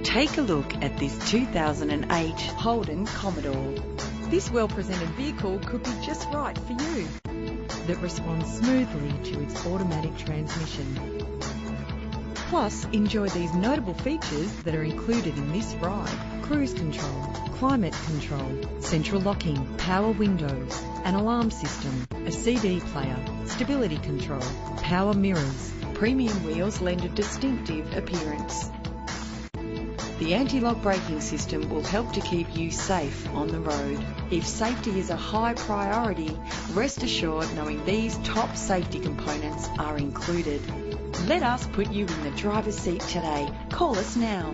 Take a look at this 2008 Holden Commodore. This well-presented vehicle could be just right for you. That responds smoothly to its automatic transmission. Plus, enjoy these notable features that are included in this ride: cruise control, climate control, central locking, power windows, an alarm system, a CD player, stability control, power mirrors. Premium wheels lend a distinctive appearance. The anti-lock braking system will help to keep you safe on the road. If safety is a high priority, rest assured knowing these top safety components are included. Let us put you in the driver's seat today. Call us now.